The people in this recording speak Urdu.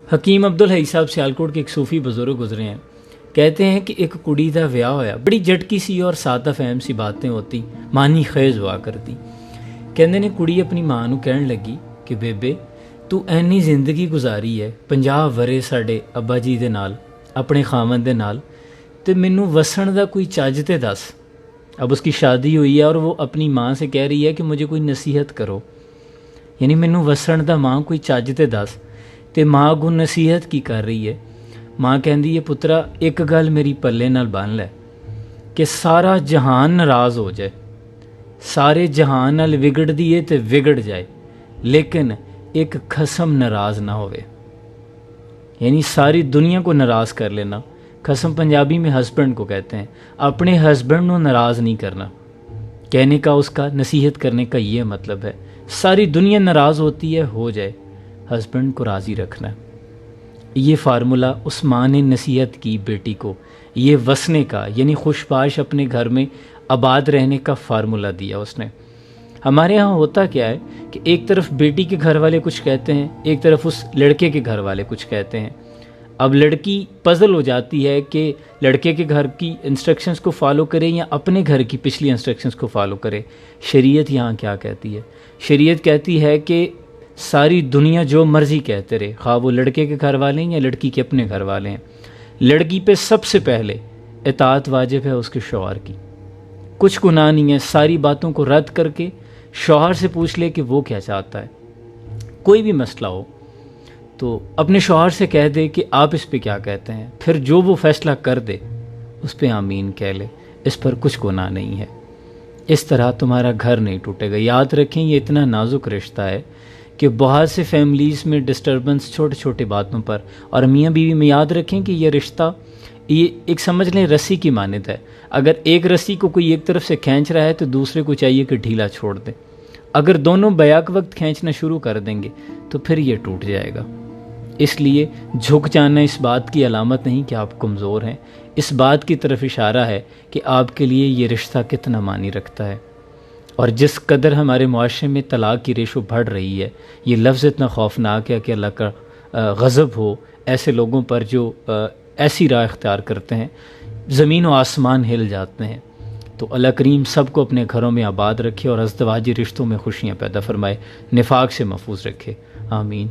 حکیم عبدل حی صاحب سیالکوٹ کے ایک صوفی بزرگ گزرے ہیں. کہتے ہیں کہ ایک کڑی دا ویاہ ہویا, بڑی جٹکی سی اور سادہ فہم سی باتیں ہوتی, مانی خیز ہوا کرتی. کہندے نے کڑی اپنی ماں نو کہن لگی کہ بیبے تو اینی زندگی گزاری ہے 50 ورے ساڈے ابا جی دے نال اپنے خاوند دے نال, تے مینوں وسن دا کوئی چج تے دس. اب اس کی شادی ہوئی ہے اور وہ اپنی ماں سے کہہ رہی ہے کہ مجھے کوئی نصیحت کرو, یعنی مینوں وسن دا ماں کوئی چج تے دس. تے ماں اگوں نصیحت کی کر رہی ہے. ماں کہندی ہے پترا ایک گل میری پلے نال بن لے کہ سارا جہان ناراض ہو جائے, سارے جہان نال وگڑ دیے تے وگڑ جائے, لیکن ایک خصم ناراض نہ ہوئے. یعنی ساری دنیا کو ناراض کر لینا. خصم پنجابی میں ہسبینڈ کو کہتے ہیں. اپنے ہسبینڈ کو ناراض نہیں کرنا. کہنے کا اس کا نصیحت کرنے کا یہ مطلب ہے, ساری دنیا ناراض ہوتی ہے ہو جائے, ہسبینڈ کو راضی رکھنا ہے. یہ فارمولہ اس ماں نے نصیحت کی بیٹی کو, یہ وسنے کا یعنی خوش باش اپنے گھر میں آباد رہنے کا فارمولہ دیا اس نے. ہمارے ہاں ہوتا کیا ہے کہ ایک طرف بیٹی کے گھر والے کچھ کہتے ہیں, ایک طرف اس لڑکے کے گھر والے کچھ کہتے ہیں. اب لڑکی پزل ہو جاتی ہے کہ لڑکے کے گھر کی انسٹرکشنز کو فالو کرے یا اپنے گھر کی پچھلی انسٹرکشنز کو فالو کرے. شریعت یہاں کیا کہتی ہے؟ شریعت کہتی ہے کہ ساری دنیا جو مرضی کہتے رہے, خواہ وہ لڑکے کے گھر والے ہیں یا لڑکی کے اپنے گھر والے ہیں, لڑکی پہ سب سے پہلے اطاعت واجب ہے اس کے شوہر کی. کچھ گناہ نہیں ہے, ساری باتوں کو رد کر کے شوہر سے پوچھ لے کہ وہ کیا چاہتا ہے. کوئی بھی مسئلہ ہو تو اپنے شوہر سے کہہ دے کہ آپ اس پہ کیا کہتے ہیں, پھر جو وہ فیصلہ کر دے اس پہ آمین کہہ لے, اس پر کچھ گناہ نہیں ہے. اس طرح تمہارا گھر نہیں ٹوٹے گا. یاد رکھیں یہ اتنا نازک رشتہ ہے کہ بہت سے فیملیز میں ڈسٹربنس چھوٹے چھوٹے باتوں پر, اور میاں بیوی میں یاد رکھیں کہ یہ رشتہ یہ ایک سمجھ لیں رسی کی مانند ہے. اگر ایک رسی کو کوئی ایک طرف سے کھینچ رہا ہے تو دوسرے کو چاہیے کہ ڈھیلا چھوڑ دیں. اگر دونوں بیک وقت کھینچنا شروع کر دیں گے تو پھر یہ ٹوٹ جائے گا. اس لیے جھک جانا اس بات کی علامت نہیں کہ آپ کمزور ہیں, اس بات کی طرف اشارہ ہے کہ آپ کے لیے یہ رشتہ کتنا معنی رکھتا ہے. اور جس قدر ہمارے معاشرے میں طلاق کی ریشو بڑھ رہی ہے, یہ لفظ اتنا خوفناک ہے کہ اللہ کا غضب ہو ایسے لوگوں پر جو ایسی راہ اختیار کرتے ہیں, زمین و آسمان ہل جاتے ہیں. تو اللہ کریم سب کو اپنے گھروں میں آباد رکھے اور ازدواجی رشتوں میں خوشیاں پیدا فرمائے, نفاق سے محفوظ رکھے. آمین.